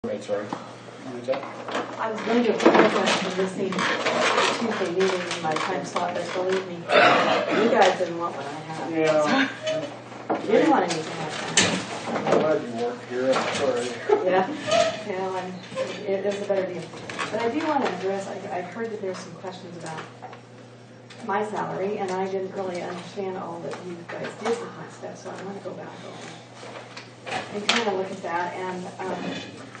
Right, sorry. I was going to apologize for missing the Tuesday meeting in my time slot, but believe me, you guys didn't want what I had. Yeah. You didn't want anything like that. I'm glad you weren't here, I'm sorry. Yeah, it is a better deal. But I do want to address, I heard that there's some questions about my salary, and I didn't really understand all that you guys did with my stuff, so I want to go back over and kind of look at that. And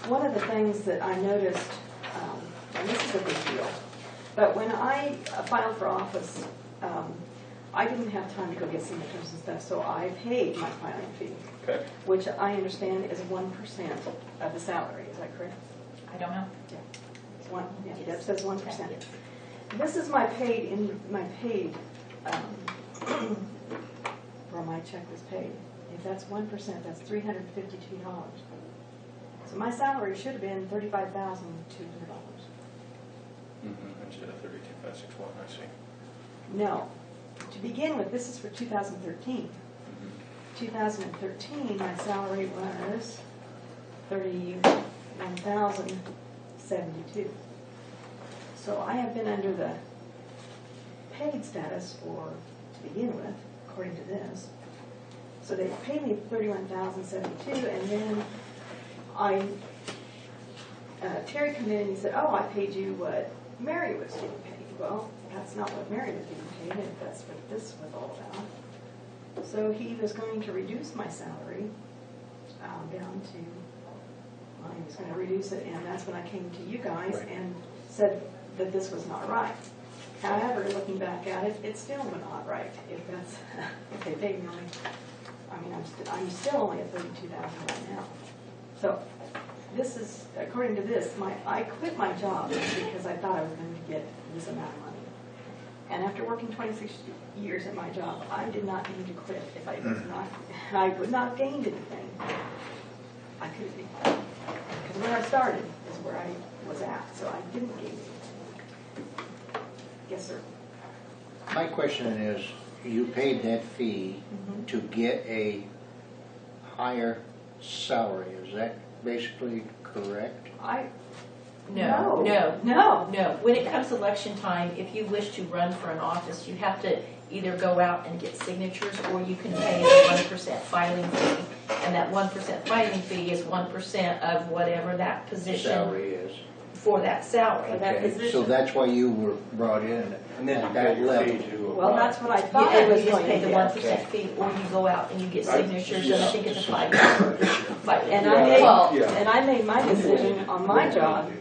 one of the things that I noticed, and this is a big deal, but when I filed for office, I didn't have time to go get signatures and stuff, so I paid my filing fee, Okay. which I understand is 1% of the salary. Is that correct? I don't know. Yeah. It's one. Yeah, that says 1%. This is my paid where my check was paid. If that's 1%, that's $352. So my salary should have been $35,200. Instead of 32,561, I see. No. To begin with, this is for 2013. 2013, my salary was $31,072. So I have been under the paid status to begin with, according to this. So they paid me $31,072, and then Terry came in and he said, "Oh, I paid you what Mary was getting paid." Well, that's not what Mary was getting paid, if that's what this was all about. So he was going to reduce my salary down to, well, he was going to reduce it, and that's when I came to you guys and said that this was not right. However, looking back at it, it's still not right. If that's, if they paid me only, I mean, I'm still only at $32,000 right now. So this is, according to this, I quit my job because I thought I was going to get this amount of money. And after working 26 years at my job, I did not need to quit if I was not, I would not gained anything. I could have been. Because where I started is where I was at, so I didn't gain anything. Yes, sir. My question is, you paid that fee to get a higher salary. Is that basically correct? No. No. When it comes to election time, if you wish to run for an office, you have to either go out and get signatures, or you can pay the 1% filing fee. And that 1% filing fee is 1% of whatever that position Salary is. for that salary. Okay, so that's why you were brought in And then at that level. Well, that's what I thought Yeah, I was you just going pay to the get. 1% fee, or you go out and you get signatures, and I think it's a $5. And I made my decision on my job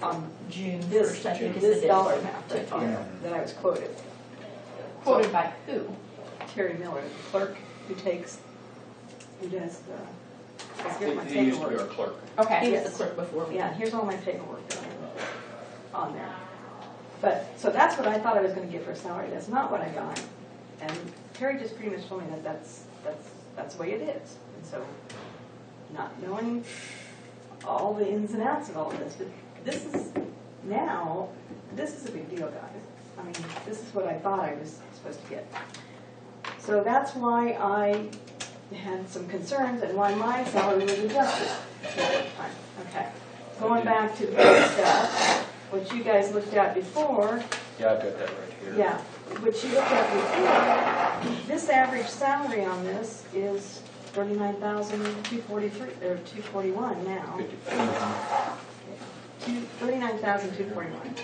on June this 1st, I think is this the dollar deadline. amount that I was quoted. Quoted by who? Terry Miller, the clerk who does the, here's my He used to be our paperwork. clerk. Okay. He was Yes. the clerk before me. Yeah, here's all my paperwork that I wrote on there. But, so that's what I thought I was going to get for a salary. That's not what I got. And Terry just pretty much told me that that's the way it is. And so, not knowing all the ins and outs of all of this, but this is a big deal, guys. I mean, this is what I thought I was supposed to get. So that's why I had some concerns and why my salary was adjusted at that time. Okay. Going back to the big stuff, what you guys looked at before. Yeah, I've got that right here. Yeah, what you looked at before, this average salary on this is $39,243 or $241 now. 39,241.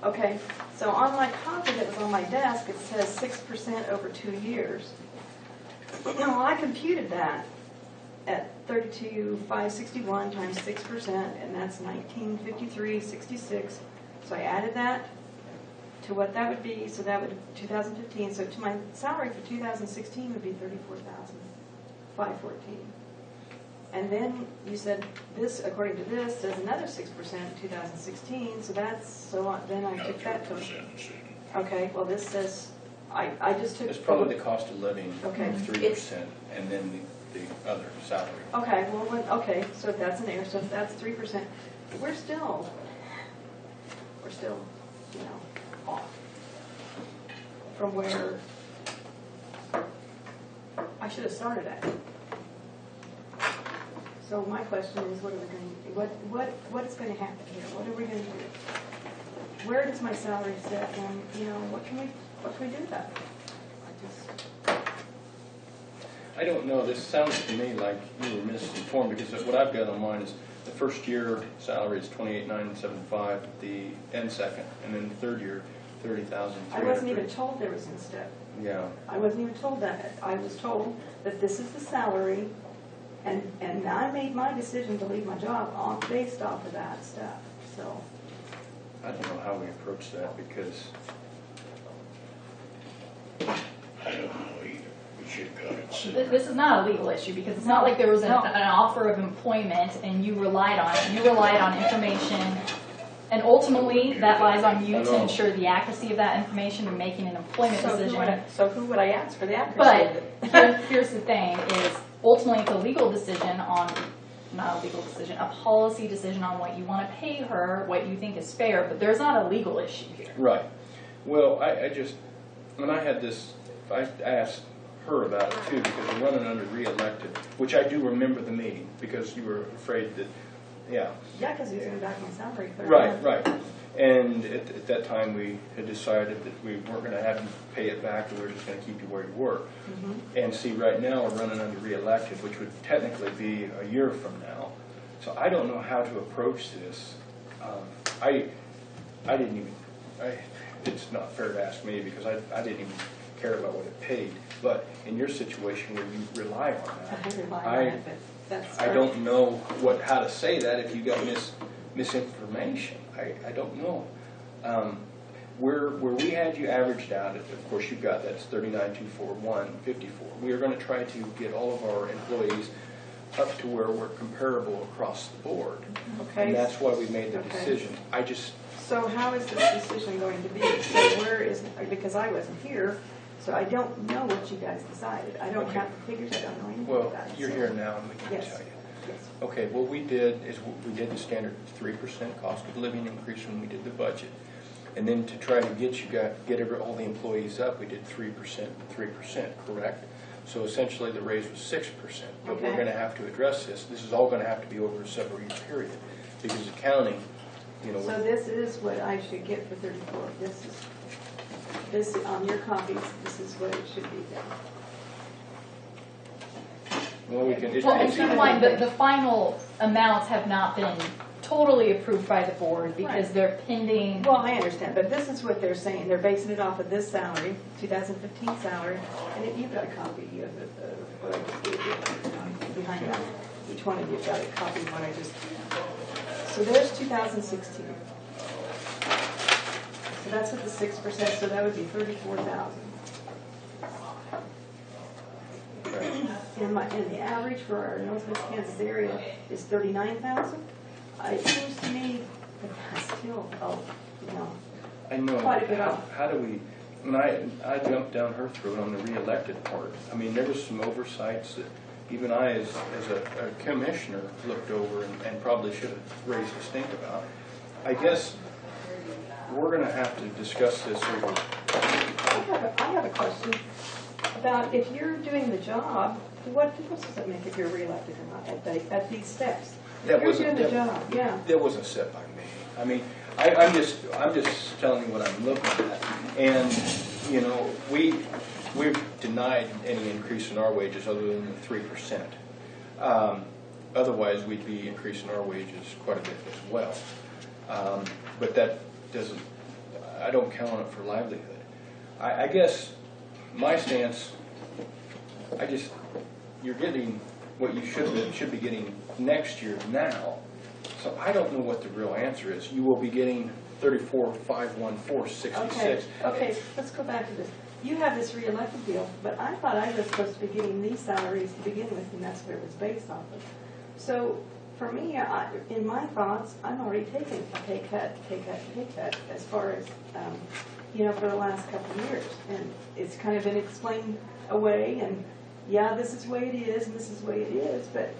Okay, so on my copy that was on my desk, it says 6% over 2 years. Now I computed that at 32,561 times 6%, and that's 1953.66. So I added that to what that would be. So that would 2015. So to my salary for 2016 would be 34,514. And then you said this, according to this, says another 6% in 2016. So then I took that to. Okay. Well, this says I just took. It's probably the cost of living, Okay. 3%, and then the other salary. Okay. Well, okay. So if that's an error, so if that's 3%, we're still, off from where I should have started at. So my question is, what are we going to, what is going to happen here? What are we going to do? Where does my salary sit, and, you know, what can we do about it? I don't know, this sounds to me like you were misinformed, because what I've got on mine is the first year salary is 28,975, the end second, and then the third year, 30,300. I wasn't even told there was a step. Yeah. I wasn't even told that. I was told that this is the salary, and I made my decision to leave my job based off of that stuff, so. I don't know how we approach that, because I don't know either. We should cut it. This is not a legal issue, because it's not like there was an offer of employment and you relied on it. You relied on information, and ultimately that lies on you to ensure the accuracy of that information in making an employment decision. So who would I ask for the accuracy of But it? here's the thing: is ultimately it's a legal decision on, not a legal decision, a policy decision on what you want to pay her, what you think is fair. But there's not a legal issue here. right. Well, I just, when I had this, I asked her about it too, because we're running under re-elected, which I do remember the meeting, because you were afraid that, yeah. Yeah, because he was going to back my salary. for Right, right. And at that time, we had decided that we weren't going to have you pay it back, and we were just going to keep you where you were. And see, right now, we're running under re-elected, which would technically be a year from now. So I don't know how to approach this. I didn't even, it's not fair to ask me, because I didn't even care about what it paid. But in your situation where you rely on that, I rely on it, but that's. I don't know how to say that if you got misinformation. I don't know. Where we had you averaged out, of course you've got that's 39,241.54. We are going to try to get all of our employees up to where we're comparable across the board. Okay. And that's why we made the Okay. decision. So how is this decision going to be? So where is, because I wasn't here, so I don't know what you guys decided. I don't Okay. have the figures, I don't know anything Well, about it. you're so- here now and we can Yes. tell you. Yes. Okay, what we did is we did the standard 3% cost of living increase when we did the budget. And then to try to get all the employees up, we did 3% and 3%, correct? So essentially the raise was 6%. But we're Okay. going to have to address this. This is all going to have to be over a several year period, because accounting, you know. So this is what I should get for 34. This, on your copies, this is what it should be then. Well, we can. Well, and keep in mind that the final amounts have not been totally approved by the board because Right. they're pending. Well, I understand, but this is what they're saying. They're basing it off of this salary, 2015 salary, and if you've got a copy of what I just gave you behind that. Each one of you've got a copy of what I just. So there's 2016. So that's with the 6%, so that would be 34,000. And the average for our Northwest Kansas area is 39,000. It seems to me that that's still, I know. quite a bit off. How do we, when I jumped down her throat on the re-elected part, I mean, there was some oversights that even I, as a commissioner, looked over and probably should have raised a stink about. I guess we're going to have to discuss this over. I have a question about if you're doing the job, what difference does it make if you're reelected or not at these steps? That You're wasn't- doing the that- job, yeah. That wasn't set by me. I mean, I'm just telling you what I'm looking at. And, you know, we've denied any increase in our wages other than the 3%. Otherwise, we'd be increasing our wages quite a bit as well. But that doesn't, I don't count on it for livelihood. I guess my stance, you're getting what you should be getting next year now. So I don't know what the real answer is. You will be getting 34,514.66. Okay, let's go back to this. You have this reelected deal, but I thought I was supposed to be getting these salaries to begin with, and that's what it was based off of. So for me, in my thoughts, I'm already taking a pay cut as far as, for the last couple of years. And it's kind of been explained away, and yeah, this is the way it is, and this is the way it is, but,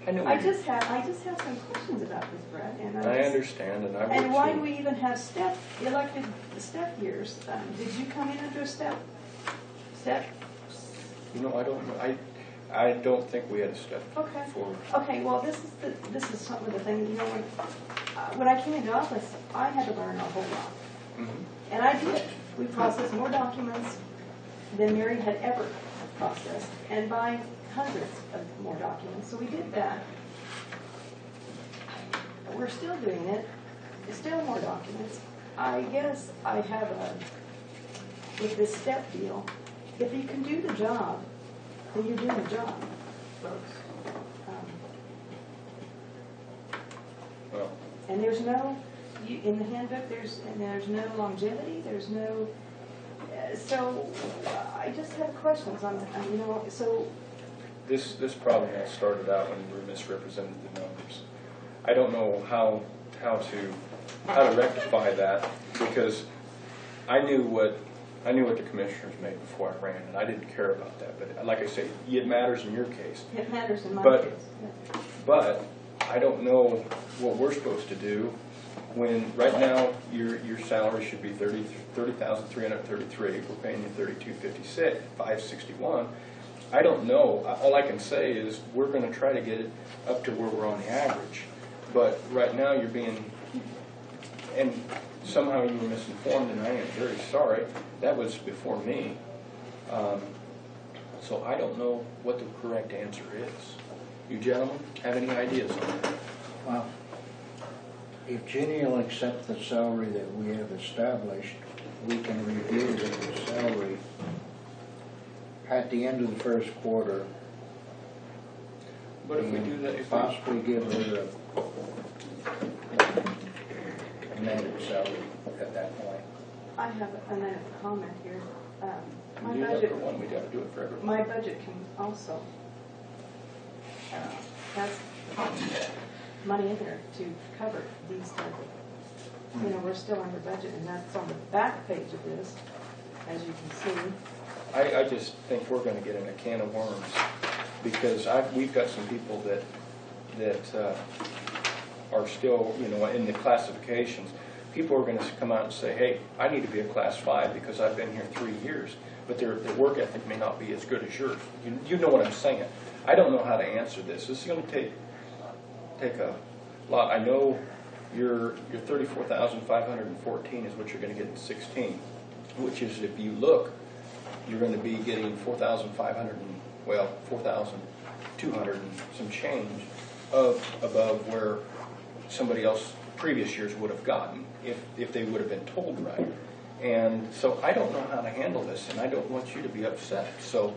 I just have some questions about this, Brett, and I understand, and I would and why too. do we even have elected step years? Did you come in under a step? You know, I don't know. I don't think we had a step Okay. forward. Okay, well, this is some of the thing, you know, when I came into office, I had to learn a whole lot. Mhm. And I did. We processed more documents than Mary had ever processed, and by hundreds of more documents. So we did that. We're still doing it. There's still more documents. I guess I have with this step deal, if you can do the job, then you're doing the job, folks. Well, And there's no, in the handbook, there's no longevity, there's no, so I just have questions on, you know, so, this problem had started out when we misrepresented the numbers. I don't know how to rectify that, because I knew what the commissioners made before I ran, and I didn't care about that. But like I say, it matters in your case. it matters in my But- case. Yeah. But I don't know what we're supposed to do when right now your salary should be $30,333. We're paying you $32.56, $561. I don't know. All I can say is we're going to try to get it up to where we're on the average. But right now you're being, and somehow you were misinformed, and I am very sorry. That was before me. So I don't know what the correct answer is. You gentlemen have any ideas on that? Well, if Jenny will accept the salary that we have established, we can review the salary at the end of the first quarter. But if we do that, if we, Possibly give her a amended salary at that point. I have another comment here. My do that budget, for one, we got to do it for everyone. my budget can also, has money in there to cover these type of, you know, we're still under budget, and that's on the back page of this, as you can see. I just think we're going to get in a can of worms, because we've got some people that are still, you know, in the classifications. People are going to come out and say, hey, I need to be a class 5 because I've been here 3 years, but their work ethic may not be as good as yours. You know what I'm saying. I don't know how to answer this. This is going to take a lot. I know your $34,514 is what you're going to get in 16, which is, if you look, you're going to be getting 4,500, well, 4,200 and some change above where somebody else previous years would have gotten if they would have been told right. And so I don't know how to handle this, and I don't want you to be upset. So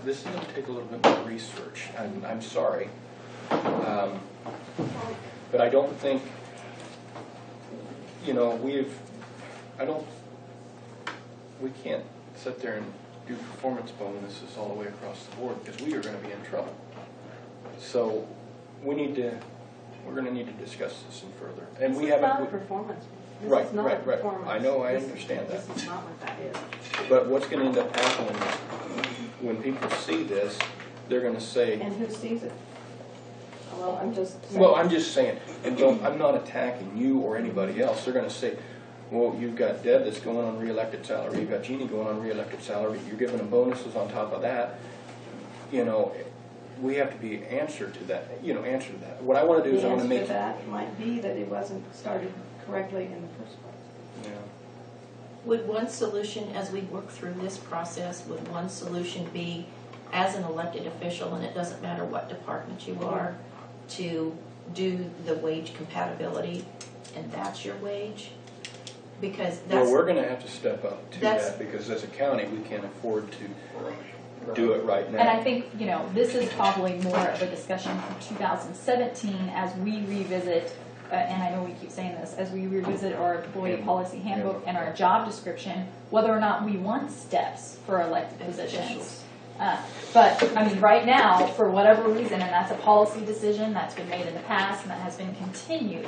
this is going to take a little bit more research. I'm sorry. But I don't think, you know, we can't sit there and do performance bonuses all the way across the board, because we are going to be in trouble. So we're going to need to discuss this some further. And we This is not a haven't, performance. This Right, is not a right, right. performance. I know, I This- understand that. This is not what that is. but what's going to end up happening is when people see this, they're going to say, And who sees it? Well, I'm just saying. well, I'm just saying, and I'm not attacking you or anybody else. They're going to say, well, you've got Deb that's going on reelected salary, you've got Jeannie going on reelected salary, you're giving them bonuses on top of that. You know, we have to be answer to that. What I want to do is The I want to answer make to that might be that it wasn't started correctly in the first place. Yeah. Would one solution, as we work through this process, would one solution be, as an elected official, and it doesn't matter what department you are, to do the wage compatibility, and that's your wage? Because that's... Well, we're going to have to step up to That's- that, because as a county, we can't afford to do it right now. And I think, you know, this is probably more of a discussion for 2017 as we revisit, and I know we keep saying this, as we revisit our employee policy handbook and our job description, whether or not we want steps for elected positions. But, I mean, right now, for whatever reason, and that's a policy decision that's been made in the past and that has been continued.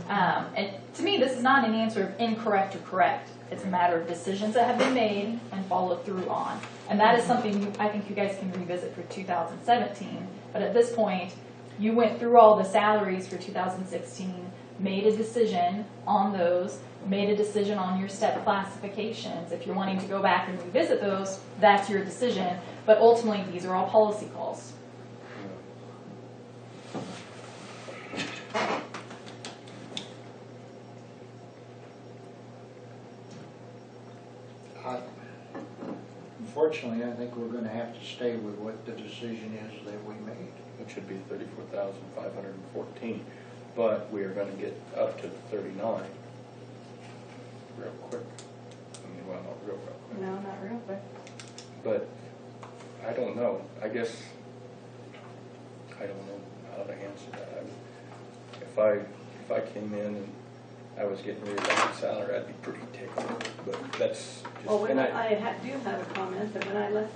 And to me, this is not an answer of incorrect or correct. It's a matter of decisions that have been made and followed through on. And that is something I think you guys can revisit for 2017. But at this point, you went through all the salaries for 2016. made a decision on those, made a decision on your step classifications. If you're wanting to go back and revisit those, that's your decision. But ultimately, these are all policy calls. Unfortunately, I think we're gonna have to stay with what the decision is that we made. Which should be 34,514, but we are gonna get up to 39 real quick. I mean, well, not real quick. No, not real quick. But I don't know. I guess I don't know how to answer that. If I came in and I was getting reelected salary, I'd be pretty tickled. But that's just. Well, when and do have a comment that when I left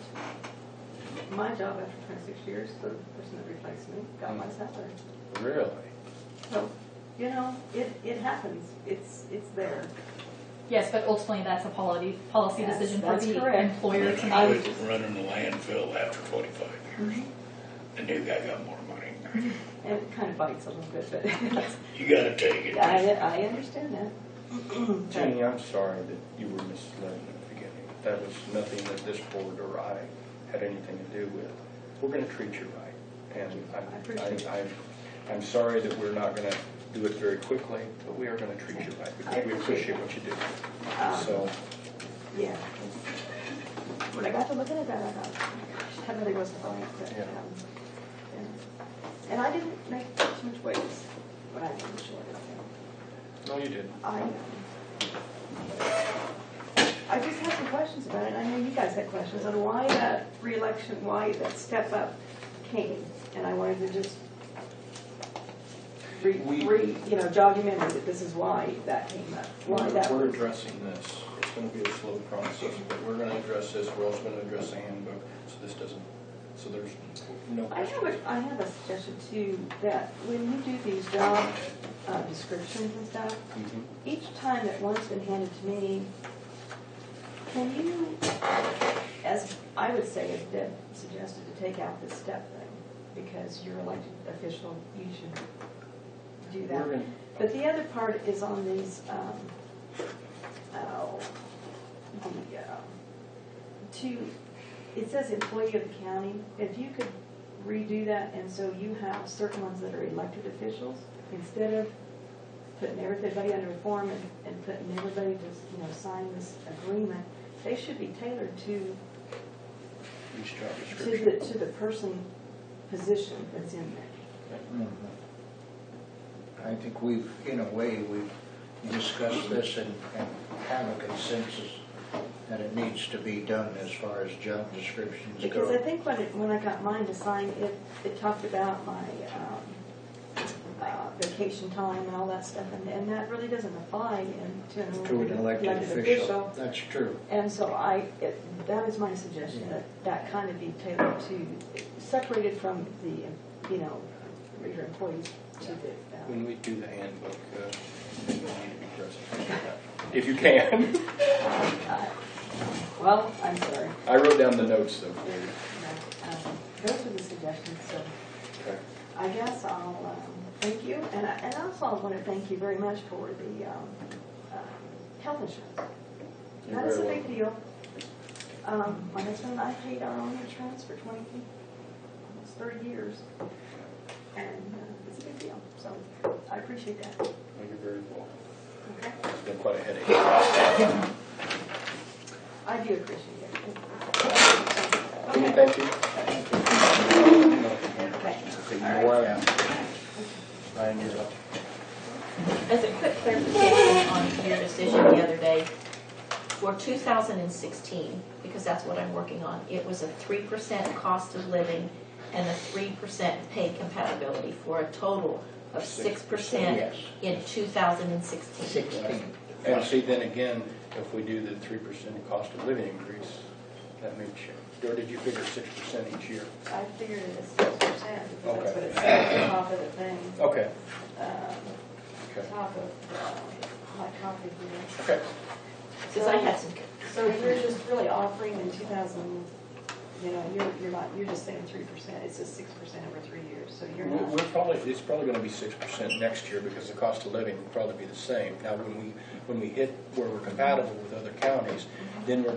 my job after 26 years, the person that replaced me got my salary. Really? So, you know, it happens. It's there. Yes, but ultimately, that's a policy Yes, decision for that's the correct. employer to I make. was running the landfill after 25 years. The new guy got more money. And it kind of bites a little bit, but You gotta take it. I understand that. Jeannie, I'm sorry that you were misled in the beginning. That was nothing that this board or I had anything to do with. We're going to treat you right. And I appreciate it. I'm sorry that we're not going to do it very quickly, but we are going to treat you right because we appreciate what you do. So, Yeah. When I got to looking at that, I thought, oh my gosh, that really was the point. But, Yeah. and I didn't make too much waves when I didn't show it. no, you didn't. I just had some questions about it. I know you guys had questions on why that reelection, why that step up came. And I wanted to just jog your memory that this is why that came up. Why that We're was. addressing this. It's going to be a slow process, but we're going to address this. We're also going to address the handbook, so this doesn't, so there's no question. I have a suggestion too, that when you do these job descriptions and stuff, Mhm. each time that one's been handed to me, can you, as I would say, as Deb suggested, to take out this step thing, because you're elected official, you should do that. We're gonna- But the other part is on these, it says employee of the county. If you could redo that, and so you have certain ones that are elected officials, instead of putting everybody under a form and putting everybody to, sign this agreement, they should be tailored to Each job description. the person position that's in there. Mhm. I think we've discussed this and have a consensus that it needs to be done as far as job descriptions go. Because I think when I got mine to sign, it talked about my vacation time and all that stuff, and that really doesn't apply to To an elected official. That's true. And so that is my suggestion, that kind of be tailored to, separated from the, your employees to the. When we do the handbook, you need to be present. If you can. Well, I'm sorry. I wrote down the notes though for you. Those are the suggestions, so Okay. I guess I'll thank you, and also I want to thank you very much for the health insurance. You're That is a very big deal. My husband and I paid our own insurance for almost 30 years, and it's a big deal, so I appreciate that. Well, you're very welcome. Okay? It's been quite a headache. I do appreciate it. Jeannie, Okay. thank you. Okay. You're welcome. Ryan, you're up. As a quick clarification on your decision the other day, for 2016, because that's what I'm working on, it was a 3% cost of living and a 3% pay compatibility for a total of 6% Yes. in 2016. 16. And see, then again, if we do the 3% cost of living increase, that may change. Or did you figure 6% each year? I figured it as 6%, because that's what Okay. it said at the top of the thing. Okay. Okay. Top of my copy here. Okay. Because I had some, So you're just really offering in 2016 You know, you're not, you're just saying 3%, it's just 6% over 3 years, so you're We're not. it's probably gonna be 6% next year because the cost of living will probably be the same. Now, when we hit where we're compatible with other counties, then we'll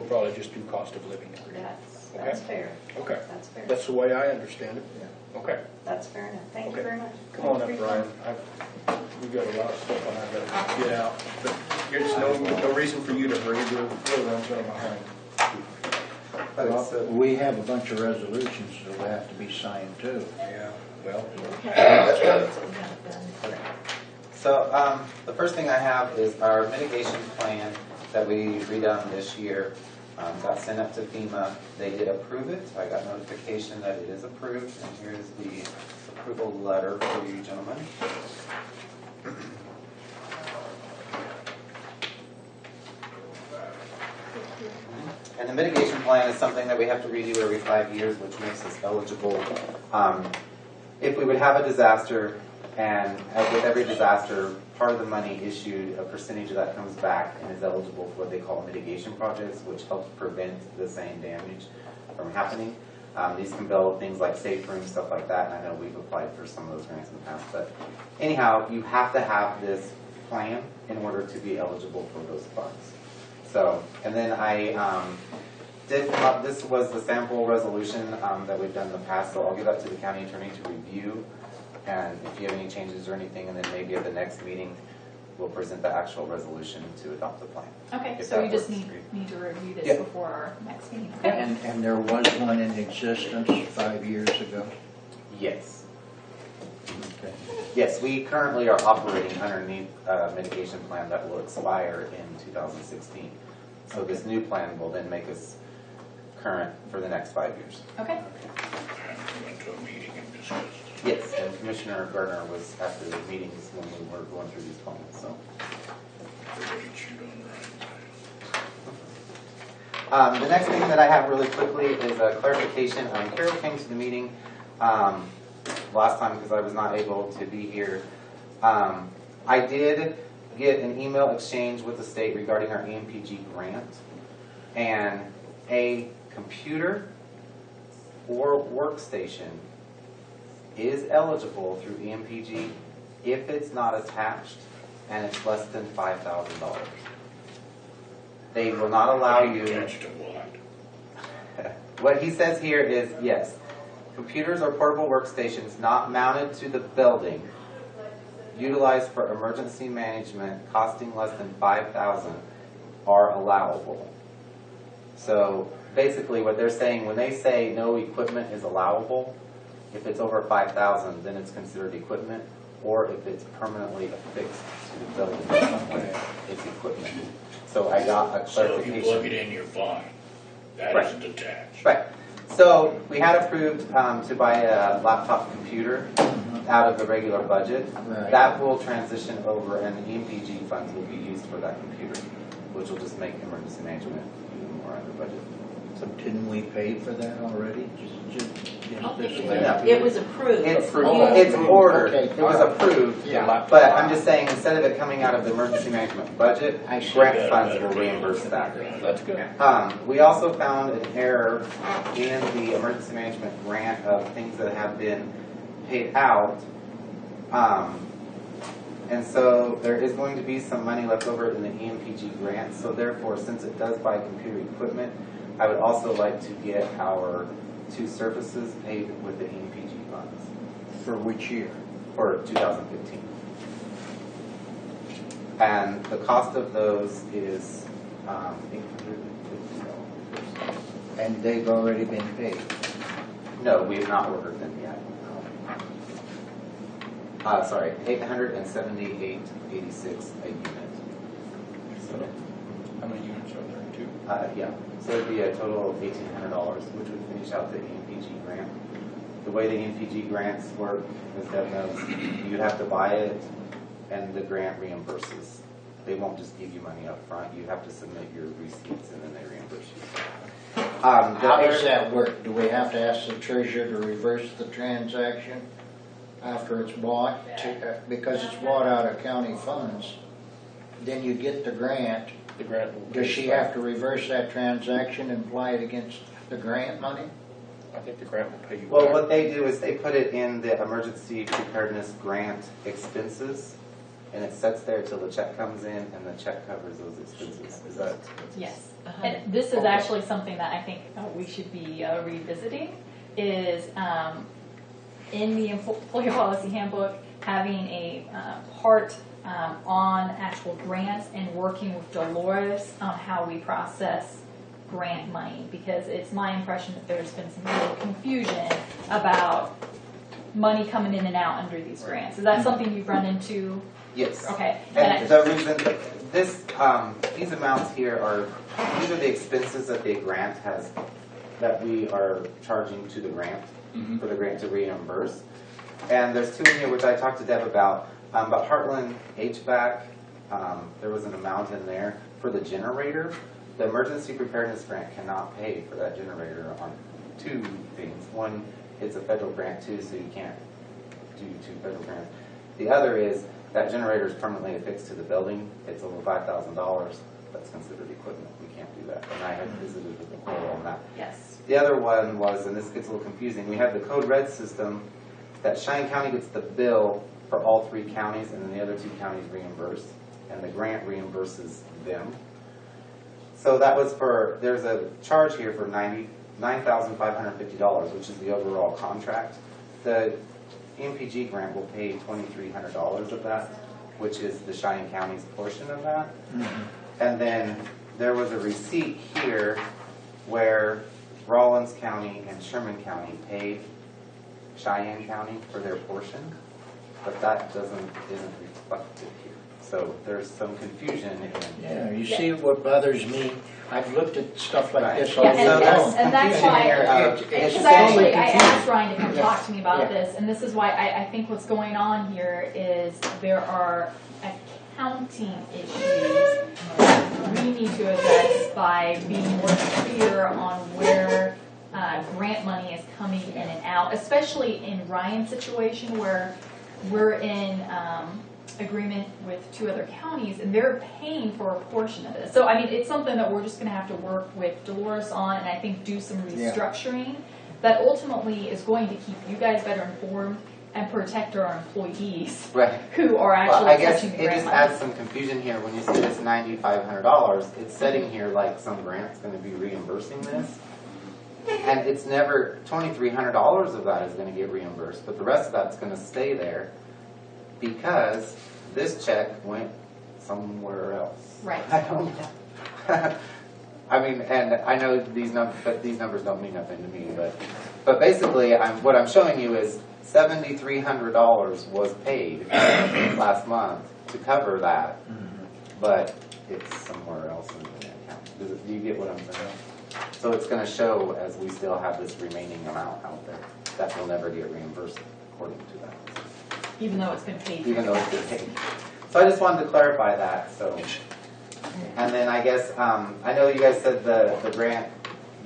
probably just do cost of living agreement. That's fair. Okay. That's fair. That's the way I understand it. Okay. That's fair enough. Thank you Okay. very much. Come on up, Thanks for your Brian. We've got a lot of stuff on I've got to get out. But there's no reason for you to hurry. We'll run some behind. Well, we have a bunch of resolutions that will have to be signed too. Yeah, well, So the first thing I have is our mitigation plan that we redone this year. Got sent up to FEMA. They did approve it. I got notification that it is approved, and here's the approval letter for you gentlemen. And the mitigation plan is something that we have to redo every 5 years, which makes us eligible. If we would have a disaster, and as with every disaster, part of the money issued, a percentage of that comes back and is eligible for what they call mitigation projects, which helps prevent the same damage from happening. These can build things like safe rooms, stuff like that, and I know we've applied for some of those grants in the past. But anyhow, you have to have this plan in order to be eligible for those funds. So, and then I did come up, this was the sample resolution that we've done in the past, so I'll give that to the county attorney to review. And if you have any changes or anything, and then maybe at the next meeting, we'll present the actual resolution to adopt the plan. Okay, If so that you just works need, for you. need to review this Yeah. before our next meeting. Okay. And there was one in existence 5 years ago. Yes. Okay. Yes, we currently are operating underneath a mitigation plan that will expire in 2016. So this new plan will then make us current for the next 5 years. Okay. We went to a meeting and discussed. Yes, and Commissioner Gardner was at the meetings when we were going through these plans, so. Everybody chewed on Ryan's. The next thing that I have really quickly is a clarification. Carol came to the meeting last time because I was not able to be here. I did get an email exchange with the state regarding our EMPG grant, and a computer or workstation is eligible through EMPG if it's not attached and it's less than $5,000. They will not allow you. Attached to what? What he says here is, yes, computers or portable workstations not mounted to the building, utilized for emergency management, costing less than $5,000 are allowable. So basically what they're saying, when they say no equipment is allowable, if it's over $5,000, then it's considered equipment, or if it's permanently affixed to the building somewhere, it's equipment. So I got a So if you plug it clarification. in, you're fine. That Right. isn't attached. Right. So we had approved to buy a laptop computer out of the regular budget. Right. That will transition over, and the EMPG funds will be used for that computer, which will just make emergency management even more under budget. So didn't we pay for that already? Just this No. last It year? was approved. It's You- ordered, Okay. it was approved, Yeah. but I'm just saying, instead of it coming out of the emergency management budget, I see. grant funds will reimburse that. that's good. We also found an error in the emergency management grant of things that have been paid out. And so there is going to be some money left over in the EMPG grant. So therefore, since it does buy computer equipment, I would also like to get our 2 services paid with the EMPG funds For which year? for 2015. And the cost of those is $850. And they've already been paid. No, we have not ordered them yet. Sorry, $878.86 a unit. So, How many units are there? 2? yeah, so it'd be a total of $1,800, which would finish out the EMPG grant. The way the EMPG grants work, as Deb knows, you'd have to buy it, and the grant reimburses. They won't just give you money up front. You have to submit your receipts, and then they reimburse you. How does that work? Do we have to ask the treasurer to reverse the transaction after it's bought? Because it's bought out of county funds. Then you get the grant. The grant will. Does she have to reverse that transaction and apply it against The grant money? I think the grant will pay you Well, back. what they do is they put it in the emergency preparedness grant expenses, and it sits there till the check comes in, and the check covers those expenses. Is that? Yes. Uh-huh. And this is actually something that I think we should be revisiting, is in the employee policy handbook, having a part on actual grants and working with Dolores on how we process grant money, because it's my impression that there's been some real confusion about money coming in and out under these grants. Is that something you've run into? Yes. Okay. And the reason, this, these amounts here are, these are the expenses that the grant has, that we are charging to the grant, for the grant to reimburse. And there's two in here which I talked to Deb about, but Heartland HVAC, there was an amount in there for the generator. The emergency preparedness grant cannot pay for that generator on two things. One, it's a federal grant too, so you can't do two federal grants. The other is that generator is permanently affixed to the building. It's over $5,000. That's considered equipment. We can't do that. And I had visited with Nicole on that. Yes. The other one was, and this gets a little confusing, we have the Code Red system that Cheyenne County gets the bill for all 3 counties, and then the other 2 counties reimburse, and the grant reimburses them. So that was for, there's a charge here for $9,550, which is the overall contract. The MPG grant will pay $2,300 of that, which is the Cheyenne County's portion of that. And then there was a receipt here where Rawlins County and Sherman County paid Cheyenne County for their portion, but that isn't reflected here. So there's some confusion in. Yeah, you see what bothers me? I've looked at stuff like this all Yeah, day long. and that's Confusion why, here, because it's actually, I confusing. asked Ryan to come talk to me about Yeah. this, and this is why I think what's going on here is there are accounting issues that we need to address by being more clear on where grant money is coming in and out, especially in Ryan's situation where we're in agreement with 2 other counties and they're paying for a portion of this. So I mean, it's something that we're just going to have to work with Dolores on, and I think do some restructuring that ultimately is going to keep you guys better informed and protect our employees Right. who are Well, actually I guess accepting the it grant just money. adds some confusion here when you see this $9,500. It's sitting here like some grant's going to be reimbursing this. And it's never, $2,300 of that is going to get reimbursed, but the rest of that's going to stay there because this check went somewhere else. Right. I don't know. I mean, and I know these numbers, but these numbers don't mean nothing to me, but basically what I'm showing you is $7,300 was paid last month to cover that, but it's somewhere else in the account. Do you get what I'm saying? So it's going to show as we still have this remaining amount out there that will never get reimbursed according to that, Even though it's been paid. even though it's been paid. So I just wanted to clarify that. So, and then I guess I know you guys said the grant,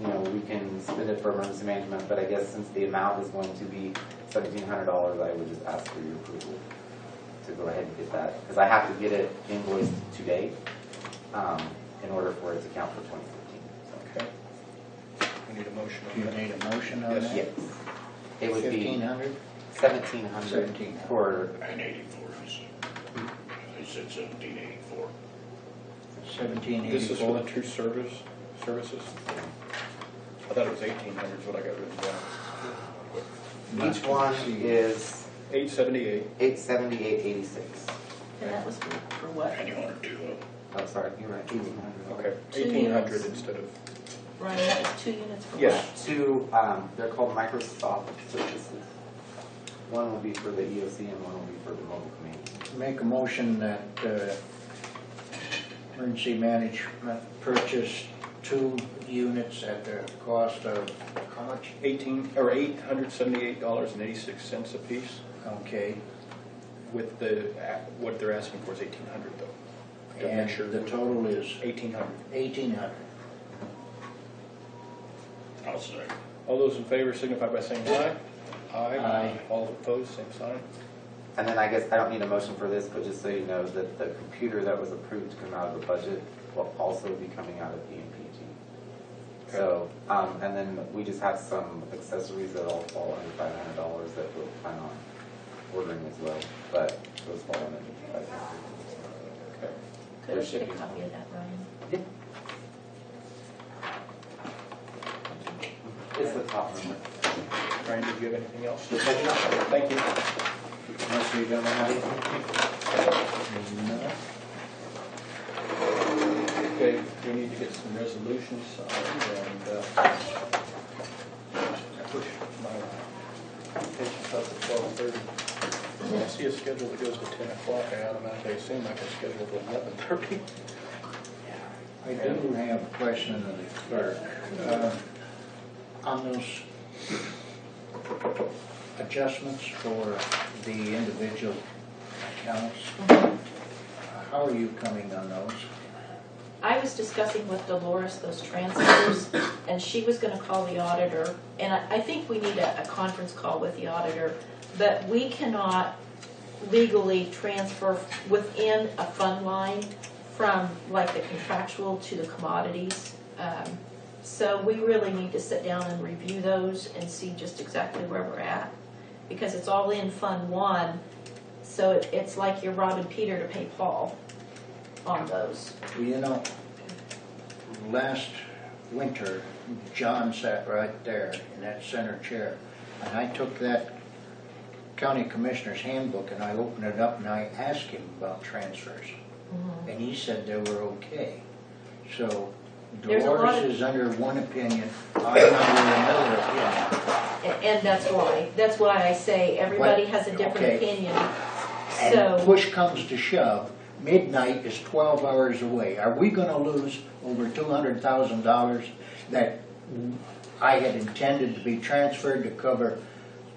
you know, we can spend it for emergency management, but I guess since the amount is going to be $1,700, I would just ask for your approval to go ahead and get that, because I have to get it invoiced today in order for it to count for 2015. Okay. We need a motion Do on you that. need a motion on Yes. that? Yes. It would be 1,500? 1,700 for, And 84, he said. He said 1784. 1,784? This is for the 2 services? I thought it was 1,800 is what I got written down. each one is 878. $878.86. And that was for what? And you wanted 2 of them. Oh, sorry, you're right, 1,800. Okay, 2 1,800 units. instead of, Ryan, that was 2 units for what? yes. 2, they're called Microsoft services. One will be for the EOC and one will be for the mobile command. Make a motion that emergency management purchase 2 units at the cost of how much? $878.86 a piece. Okay. With the, what they're asking for is 1,800 though. To And make sure the we're- total is 1,800. 1,800. I'll say. All those in favor signify by saying aye. Aye. All opposed, same sign. And then I guess I don't need a motion for this, but just so you know that the computer that was approved to come out of the budget will also be coming out of the MPG. So, and then we just have some accessories that all fall under $500 that we'll plan on ordering as well, but those fall under $500. Okay. Could I get a copy of that, Ryan? It's the top number. Ryan, did you have anything else? Thank you. Unless you don't have anything. No. Okay, we need to get some resolutions signed and I push my patient's up at 12:30. When I see a schedule that goes to 10 o'clock, I automatically assume I can schedule to 11:30. I do have a question of the clerk. On those adjustments for the individual accounts, how are you coming on those? I was discussing with Dolores those transfers, and she was gonna call the auditor, and I think we need a conference call with the auditor, but we cannot legally transfer within a fund line from like the contractual to the commodities. So we really need to sit down and review those and see just exactly where we're at, because it's all in Fund 1, so it's like you're robbing Peter to pay Paul on those. Well, you know, last winter, John sat right there in that center chair, and I took that county commissioner's handbook and I opened it up and I asked him about transfers. And he said they were okay. So There's a lot Dolores of- is under one opinion, I'm under another opinion. And that's why I say everybody What? has a different Okay. opinion. And So, push comes to shove, midnight is 12 hours away. Are we gonna lose over $200,000 that I had intended to be transferred to cover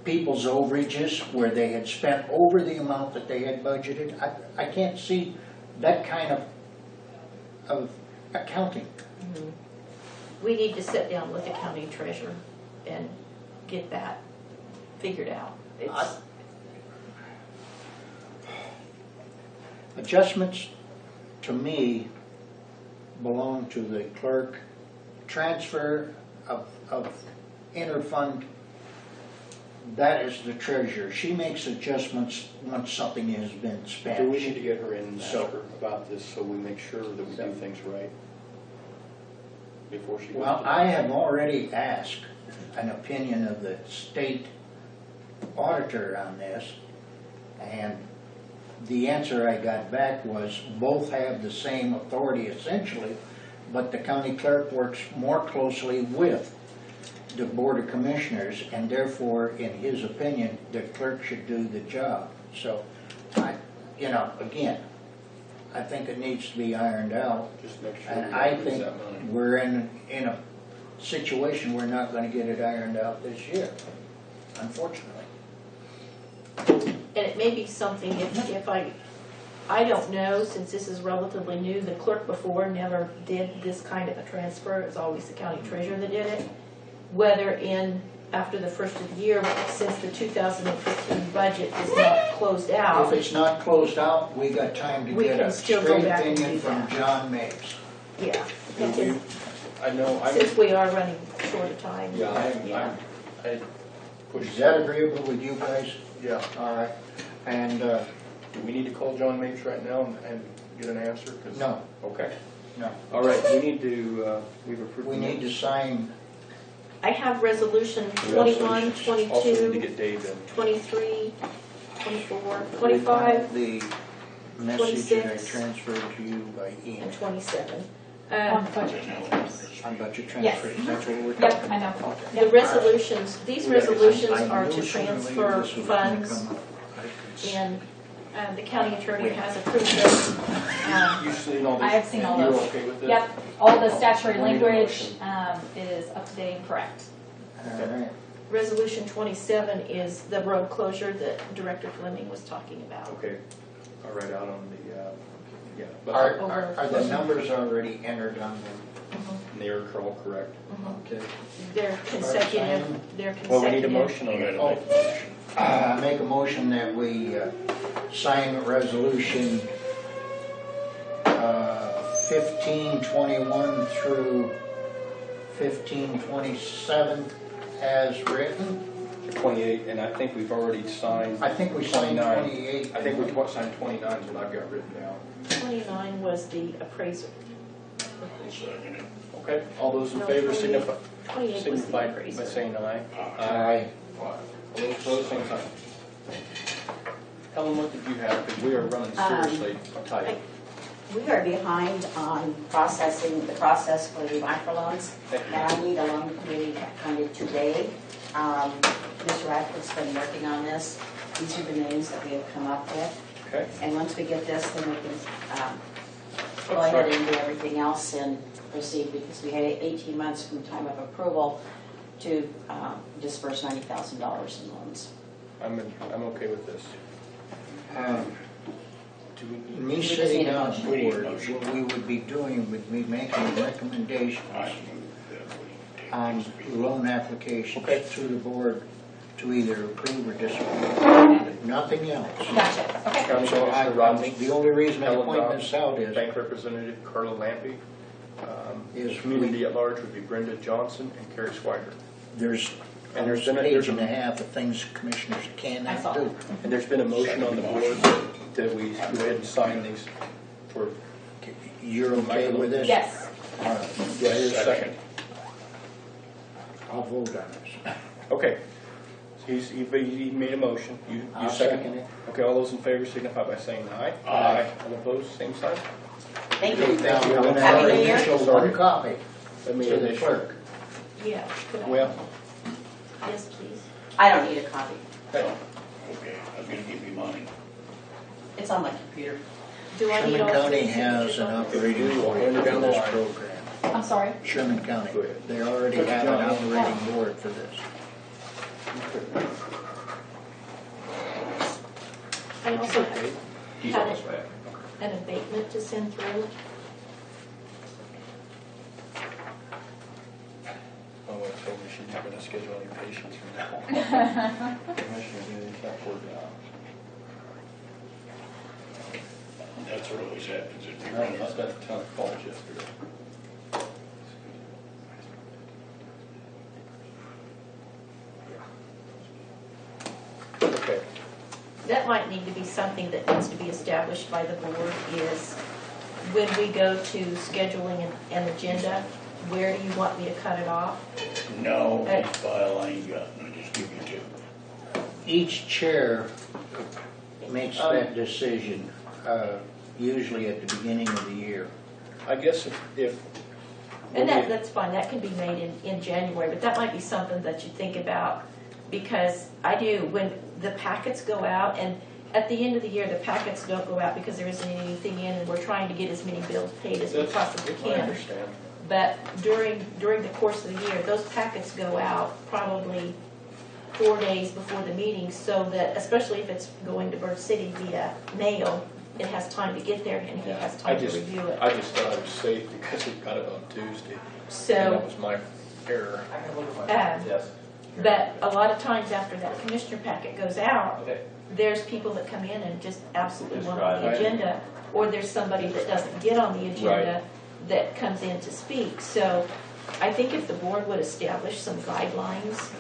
people's overages where they had spent over the amount that they had budgeted? I can't see that kind of accounting. we need to sit down with the county treasurer and get that figured out. It's, Adjustments, to me, belong to the clerk. Transfer of interfund, that is the treasurer. She makes adjustments once something has been spent. Do we need to get her in and ask So- her about this so we make sure that we do things right before she goes? Well, I have already asked an opinion of the state auditor on this, and the answer I got back was both have the same authority essentially, but the county clerk works more closely with the Board of Commissioners, and therefore, in his opinion, the clerk should do the job. So, again, I think it needs to be ironed out. Just make sure And we I don't lose think that money. we're in a situation we're not gonna get it ironed out this year, unfortunately. and it may be something if I don't know, since this is relatively new, the clerk before never did this kind of a transfer. It was always the county treasurer that did it. Whether after the first of the year, since the 2015 budget is not closed If out, it's not closed out, we got time to We get can a still go straight back and opinion do from that. John Mapes. yeah. Because I know, since we are running short of time. I push. Is that agreeable with you guys? Yeah. All right. And, Do we need to call John Mapes right now and get an answer? 'Cause- no, Okay. no. All right, we need to, we've approved. We the need to minutes. sign, I have resolution We also 21, Also need to 22, get Dave in. 23, 24, we 25, have the message that I 26. transferred to you by email and 27. On budget transfers. on budget Yes. transfers. That's what we're Yep, talking I know. about. The resolutions, these resolutions I are knew to sooner or later transfer this was gonna funds, come up. I could see. and the county attorney has approved this. You've seen all this? I have seen all You're those. okay with this? Yep, all the statutory We need a language motion. is up to date and correct. All right. Resolution 27 is the road closure that Director Fleming was talking about. Okay, I'll write out on the, yeah. but Are the numbers already entered on them? They're all correct. Okay. They're consecutive, they're consecutive. Well, we need a motion on You it. gotta make a motion. Make a motion that we sign resolution 1521 through 1527 as written. 28, and I think we've already signed. I think we signed 29. 28. I think we signed 29 is what I've got written down. 29 was the appraisal. I'll second it. Okay, all those in No, favor 28 signify was the by appraisal. saying aye. Aye. All those opposed, same sign. Helen, what did you have? Because we are running seriously tight. We are behind on processing, the process for the microloans, and I need a loan committee kind of today. Mr. Radford's been working on this. These are the names that we have come up with. Okay, And once we get this, then we can go ahead and do everything else and proceed, because we had 18 months from time of approval to disperse $90,000 in loans. I'm okay with this. Do me just sitting need a on motion. We need a board, motion. what we would be doing would be making recommendations I move that we take on this. loan applications Okay. to the board to either approve or disapprove. Nothing else. Gotcha, okay. County So Commissioner Rodney, the only reason I'm Helen pointing Dobbs, this out is, Bank Representative Carla Lampy, is community at large would be Brenda Johnson and Carrie Swiger. there's And there's almost been a a- page there's a- and a half of things commissioners I cannot saw do. And there's been a motion on the board that we go ahead and sign these for, You're okay with this? Yes. All right, yeah, here's a second. I'll vote on this. Okay. He made a motion. You I'll second second it. Okay, all those in favor signify by saying aye. Aye. All opposed, same sign. Thank you. Now, we're gonna Happy have New Year. initial one copy Let me to the initial. clerk. Yeah. could I- Well, Yes, please. I don't need a copy. okay. Okay, I was gonna give you mine. It's on my computer. Do I need Sherman all County three has signatures an on this? operating board Hand it for down the this line. program. I'm sorry. Sherman County, Go ahead. they already Put have your an John. operating board for this. I also Okay. He's had on his way. an abatement to send through. Oh, I told me she's not gonna schedule any patients from now. Commissioner, you can't afford that. That's what always happens if you I run got a ton of calls yesterday. Okay. That might need to be something that needs to be established by the board is when we go to scheduling an agenda, where do you want me to cut it off? No, this file I ain't got, I'll just give you two. Each chair makes that decision, usually at the beginning of the year. I guess if. And that's fine, that can be made in January, but that might be something that you think about, because I do, when the packets go out, and at the end of the year, the packets don't go out because there isn't anything in, and we're trying to get as many bills paid as we possibly I can. understand. But during the course of the year, those packets go out probably 4 days before the meeting, so that, especially if it's going to Bird City via mail, it has time to get there and he has I time to just, review it. I just thought it was safe because we got it on Tuesday. And So, that was my error. Yes. But a lot of times after that commissioner packet goes out, there's people that come in and just absolutely want on the Right. agenda, or there's somebody that doesn't get on the agenda that comes in to speak. So I think if the board would establish some guidelines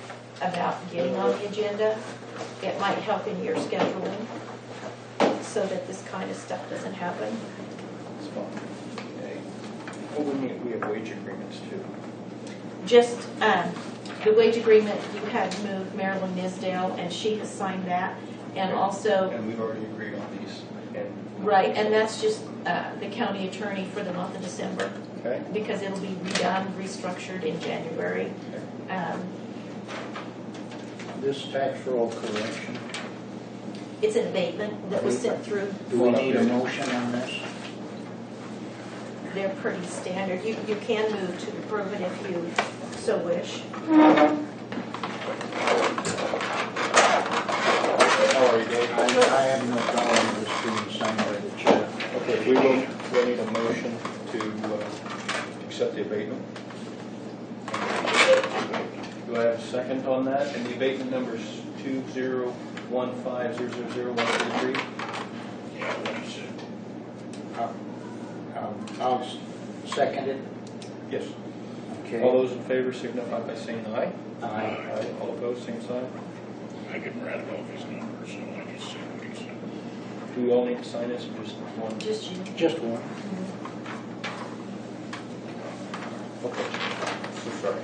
about getting on the agenda, it might help in your scheduling so that this kind of stuff doesn't happen. It's fine. Okay. Well, we have wage agreements too. Just, the wage agreement, you had moved Marilyn Nisdale, and she has signed that. And also, And we've already agreed on these. And right, and that's just the county attorney for the month of December, Okay. because it'll be redone, restructured in January. This tax roll correction, It's an abatement that was sent through. do we need a motion on this? They're pretty standard. You can move to approve it if you so wish. How are you, Dave? I have no problem with this being signed by the chair. Okay, we'll need a motion to accept the abatement. Do I have a second on that? And the abatement number is 2015000133? Yeah, what he said. I'll second it. Yes. Okay. All those in favor signify by saying aye. Aye. All opposed, same sign. I can rattle off his number, so I just said what he said. Do we all need to sign this or just one? Just you. Just one. Okay. So sorry.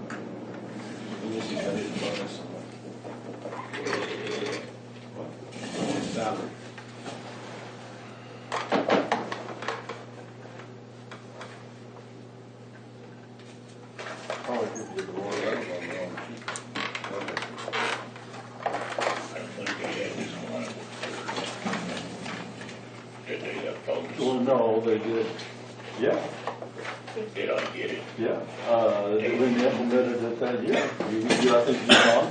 And this is how his bonus. Salary. Probably give you the wrong one. I don't think they had this one. Did they have bonus? Well, no, they did, yeah, Did I get it? yeah, they been implemented it that year. I think you saw.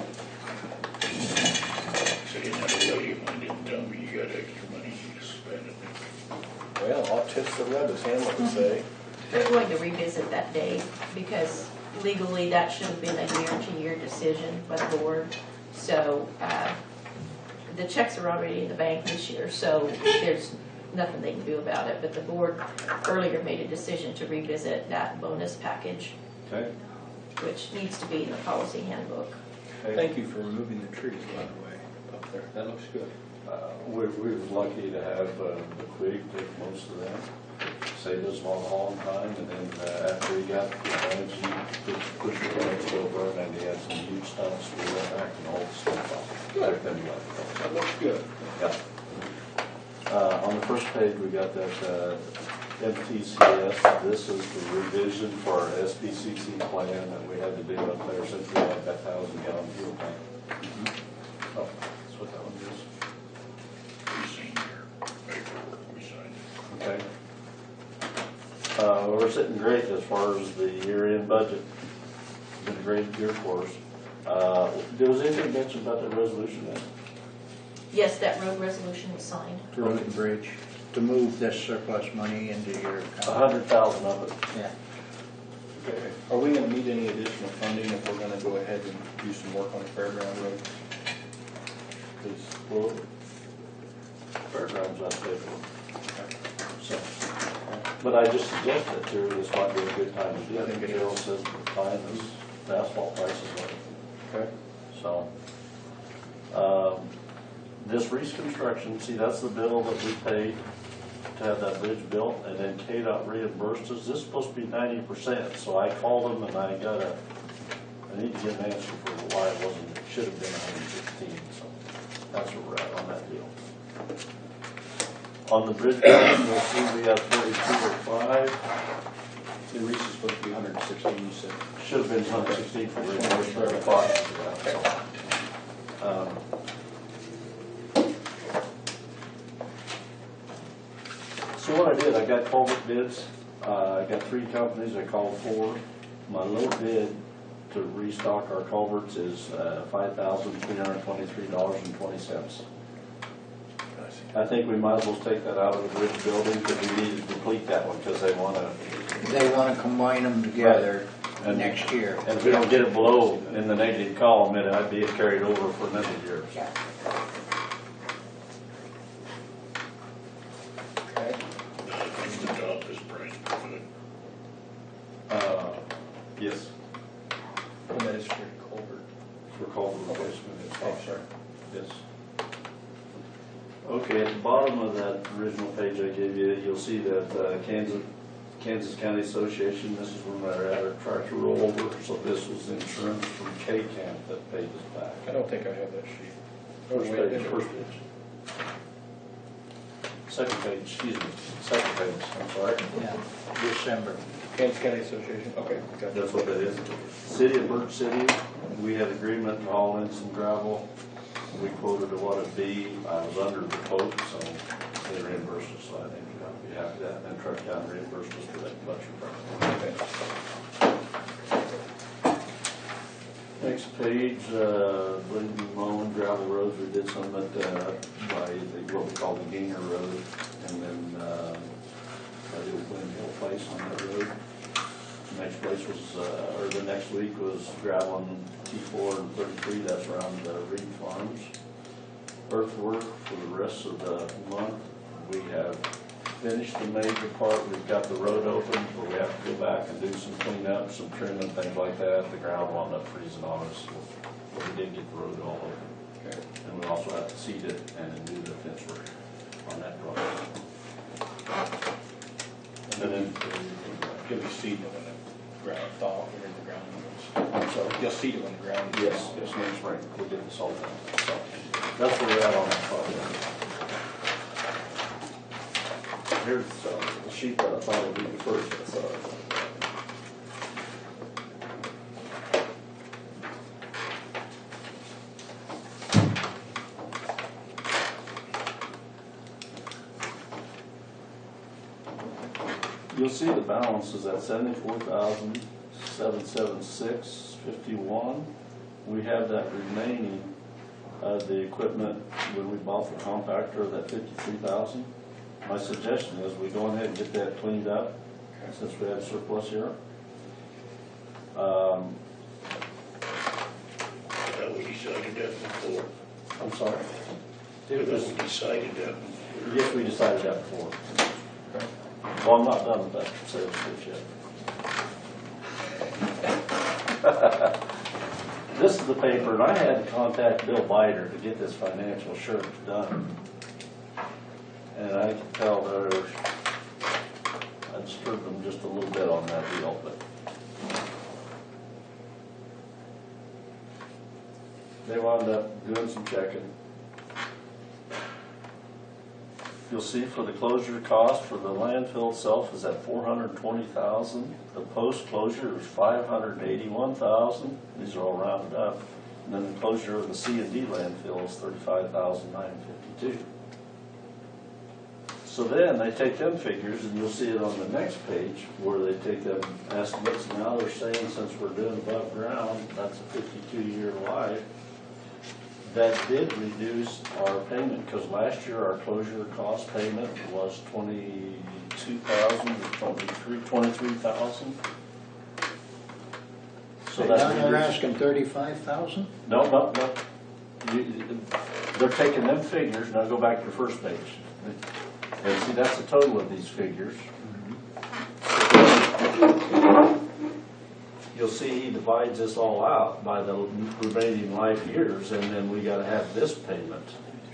See, another lady of mine didn't tell me you got extra money, you just spend it. Well, I'll test the red, as Hamlet would say. They're going to revisit that date because legally that should have been a year-to-year decision by the board. So the checks are already in the bank this year, so there's nothing they can do about it. But the board earlier made a decision to revisit that bonus package, Okay. which needs to be in the policy handbook. Thank you for removing the trees, by the way, up there. That looks good. We were lucky to have the Quig take most of that. Saved us a long time, and then after he got the plans, he pushed the plans over, and he had some huge stumps, we went back and hauled the stump off. Took them back. That looks good. Yeah. On the first page, we got that MTCS. This is the revision for our SBCC plan that we had to do up there since we had that 1,000-gallon fuel tank. Oh, that's what that one is. We seen your paperwork, we signed it. Okay. We're sitting great as far as the year-end budget. It's been a great year for us. There was anything mentioned about the resolution then? Yes, that road resolution was signed. Road and bridge, to move this surplus money into your account. 100,000 of it. Yeah. Okay. Are we gonna need any additional funding if we're gonna go ahead and do some work on the fairground road? Because, well, fairgrounds not paid for. So, but I just suggested to her this might be a good time to do I it. think it Carol is. says the time is, the asphalt prices are. Okay. So, this reconstruction, see, that's the bill that we paid to have that bridge built, and then KDOT reimbursed us. This is supposed to be 90%, so I called them and I need to get an answer for why it wasn't, it should have been 116, so that's where we're at on that deal. On the bridge building, you'll see we have 4205. The Reese is supposed to be 116, you said. Should have been 116 for reimbursement. So what I did, I got culvert bids. I got 3 companies, I called 4. My low bid to restock our culverts is $5,323.20. I think we might as well take that out of the bridge building because we need to complete that one because they want to. They want to combine them together And- next year. And if we don't get it below in the negative column, it might be carried over for another year. Okay. The top is bright, good. Yes, And that is for culvert. for culvert replacement. Oh, sorry. Yes. Okay, at the bottom of that original page I gave you, you'll see that Kansas County Association, this is when they're at a tractor rollover, so this was insurance from K-Camp that paid us back. I don't think I have that sheet. First page, first page. Second page, excuse me, second page, I'm sorry. Yeah, December. Kansas County Association, okay, got That's what that is. City of Birch City, we had agreement to haul in some gravel. We quoted what it'd be. I was under the quote, so they reimbursed us, so I think I'll be happy with that. And then Truck Down reimbursed us for that butcher truck. Next page, Lincoln Moen gravel roads, we did some at, by what we call the Ginger Road, and then, I did Glen Hill Place on that road. The next place was, or the next week was gravel on T4 and 33, that's around Reed Farms. earthwork for the rest of the month. We have finished the major part. We've got the road open, but we have to go back and do some cleanup, some trim and things like that. The ground wound up freezing on us, but we did get the road all open. Okay. And we also have to seed it and do the fence work on that project. And then, Give me seed when the ground thaw, or in the ground moves. I'm sorry. You'll seed it when the ground. Yes, yes, next spring, we'll get this all done. So, that's where we're at on that project. Here's the sheet that I thought would be the first, I thought. You'll see the balance is at $74,776.51. We have that remaining, the equipment when we bought the compactor, that $53,000. My suggestion is we go ahead and get that cleaned up, since we have surplus here. That we decided that before. I'm sorry. That we decided that. Yes, we decided that before. Well, I'm not done with that sales pitch yet. This is the paper, and I had to contact Bill Bider to get this financial assurance done. And I can tell I disturbed them just a little bit on that deal, but they wound up doing some checking. You'll see for the closure cost for the landfill itself is at $420,000. The post-closure is $581,000. These are all rounded up. And then the closure of the C&D landfill is $35,952. So then they take them figures, and you'll see it on the next page where they take them estimates. Now they're saying since we're doing above ground, that's a 52-year life. That did reduce our payment, because last year our closure cost payment was $22,000 or $23,000. So that's Now they're reduced. asking $35,000? No. They're taking them figures, now go back to the first page. And see, that's the total of these figures. You'll see he divides this all out by the remaining life years, and then we gotta have this payment.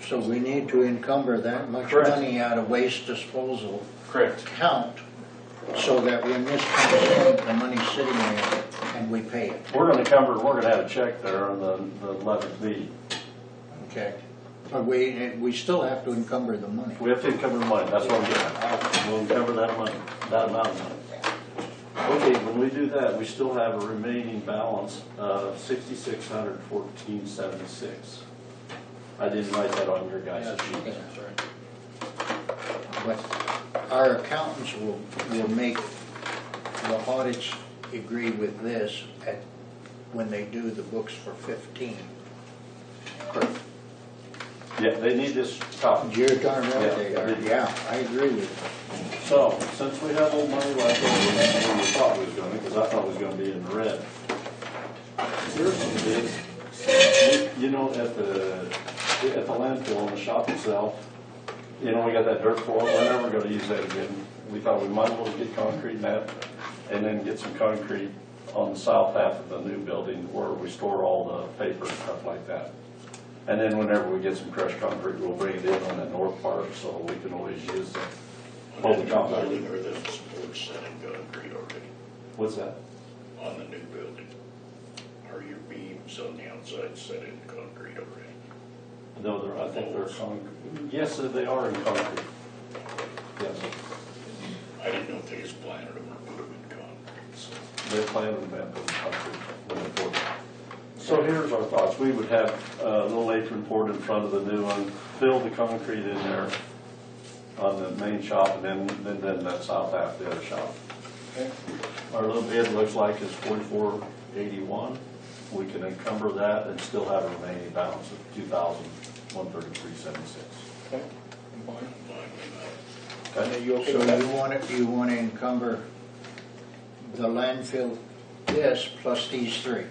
So we need to encumber that much Correct. money out of waste disposal Correct. account, so that when this comes in, the money's sitting there and we pay it. We're gonna have a check there on the 11th meeting. Okay. But we still have to encumber the money. We have to encumber the money, that's what I'm getting at. We'll encumber that money, that amount of money. Okay, when we do that, we still have a remaining balance of $6,614.76. I didn't write that on your guys' sheet. But our accountants will make the audits agree with this when they do the books for 15. Correct. Yeah, they need this copy. You're darn right they Yeah. are. Yeah, I agree with you. So, since we have old money left over, than we thought we was gonna, because I thought it was gonna be in the red. Here's some bids. You know, at the landfill, in the shop itself, you know, we got that dirt floor, we're never gonna use that again. We thought we might as well get concrete in that, and then get some concrete on the south half of the new building where we store all the paper and stuff like that. And then whenever we get some crushed concrete, we'll bring it in on that north part, so we can always use the whole On the new compound. building, or the supports set in concrete already? What's that? On the new building? Are your beams on the outside set in concrete already? No, I think they're concrete. Yes, they are in concrete. Yes, I didn't know if they just planted them or put them in concrete, so. they planted them and put them in concrete when they poured them. So here's our thoughts. We would have a little apron poured in front of the new one, fill the concrete in there on the main shop, and then that south half of the other shop. Okay. Our little bid looks like it's $44.81. We can encumber that and still have a remaining balance of $2,133.76. Okay. Fine. Okay? Are you okay So with that? you want to encumber the landfill, this plus these three?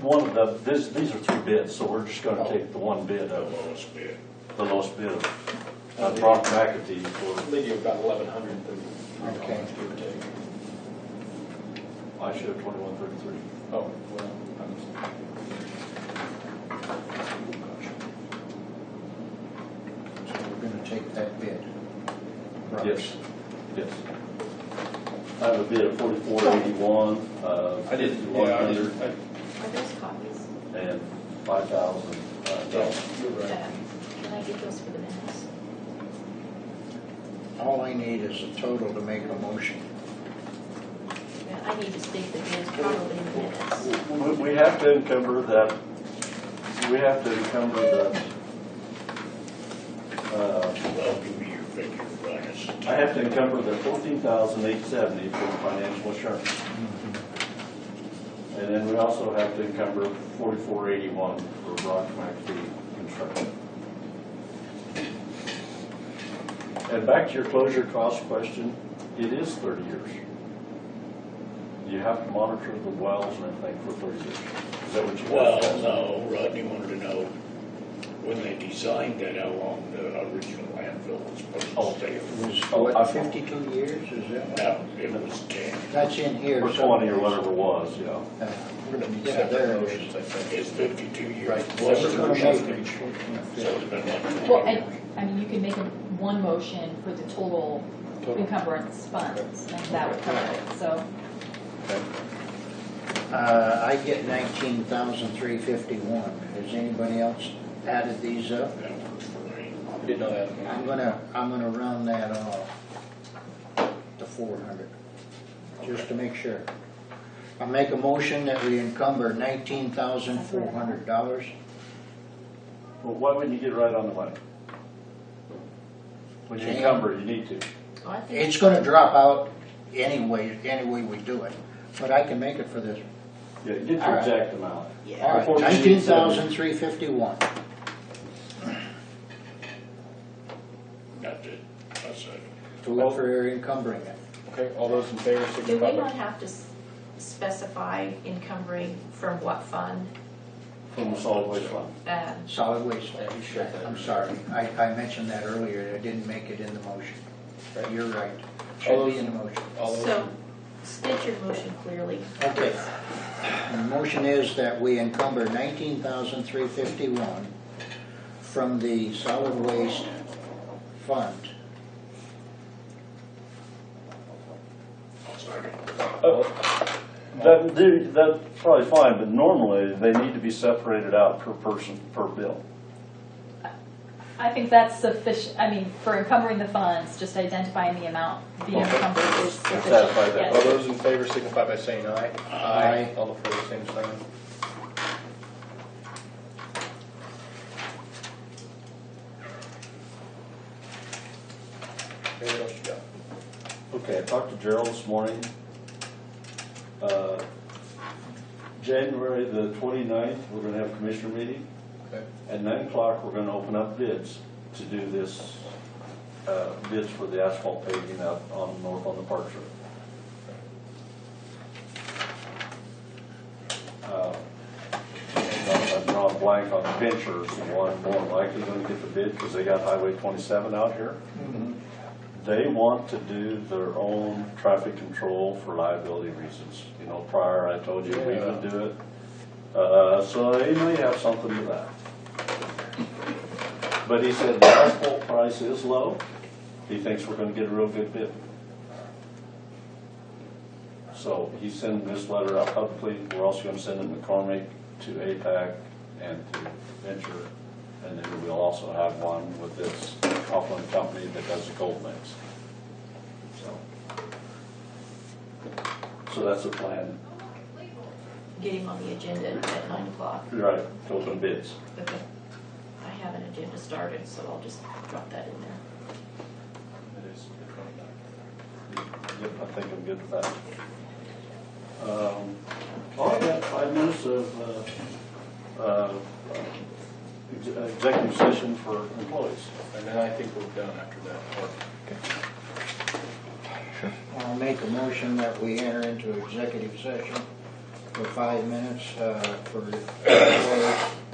one of the, these are 3 bids, so we're just gonna take the one bid The of, lowest bid. the lowest bid of Brock McAtee for, Leave you about 1,100. Okay. Give or take. I should have 2133. Oh, well, So we're gonna take that bid. Yes, yes. I have a bid of 4481, I did, yeah, 5100, Are those copies? and 5,000. you're right. Can I get those for the minutes? All I need is a total to make a motion. Yeah, I need to state the bids probably in the minutes. We have to encumber that, we have to encumber the, Well, give me your figure, Brian. I have to encumber the 14,870 for financial assurance. And then we also have to encumber 4481 for Brock McAtee construction. And back to your closure cost question, it is 30 years. You have to monitor the wells and everything for 30 years. Is that what you Well, asked? no, Rodney wanted to know when they designed that, how long the original landfill was supposed to stay. It was, Oh, I- what, 52 years, is that? No, it was 10. That's in here. Or 20 or whatever it was, yeah. We're gonna need Yeah, separate there it motions, I think. It's 52 years. Right. Plus We're the gonna motion. make- So it's been like 20 Well, years. I mean, you can make one motion for the total encumbrance funds, and that would cover it, so. I get 19,351. Has anybody else added these up? That works for me. I did not add them. I'm gonna round that off to 400, just to make sure. I make a motion that we encumber $19,400. Well, why wouldn't you get right on the money? When you encumber, you need to. Oh, I think It's gonna drop out anyway, any way we do it, but I can make it for this. Yeah, get All your right. exact amount. All yeah. right, 19,351. That's it. That's it. To look for encumbering it. Okay, all those in favor, Do signify we by not have to specify encumbering from what fund? From the solid waste fund. Solid waste. Yeah, you should. I'm sorry, I mentioned that earlier, I didn't make it in the motion. You're right, All should those be in the motion. All those, So, state your motion clearly. Okay. The motion is that we encumber 19,351 from the solid waste fund. I'll second. That's probably fine, but normally they need to be separated out per person, per bill. I think that's sufficient, I mean, for encumbering the funds, just identifying the amount being Okay. encumbered is sufficient. Satisfy that. Yes. all those in favor signify by saying aye. Aye. All opposed, same sign. Okay, what else you got? Okay, I talked to Gerald this morning. January the 29th, we're gonna have a commissioner meeting. Okay. At 9 o'clock, we're gonna open up bids to do this, bids for the asphalt paving out on north on the Park Road. I'm drawing a blank on Ventures, the one more likely gonna get the bid because they got Highway 27 out here. They want to do their own traffic control for liability reasons. You know, prior I told you we would do it. So they may have something to that. But he said the asphalt price is low. He thinks we're gonna get a real good bid. So he's sending this letter out publicly. We're also gonna send it to McCormick, to APAC, and to Venture. And then we'll also have one with this Coughlin company that does the cold mix. So that's the plan. Get him on the agenda at 9 o'clock. Right, to open bids. Okay. I have an agenda started, so I'll just drop that in there. Yep, I think I'm good with that. I got 5 minutes of executive session for employees. And then I think we're done after that. I'll make a motion that we enter into executive session for 5 minutes for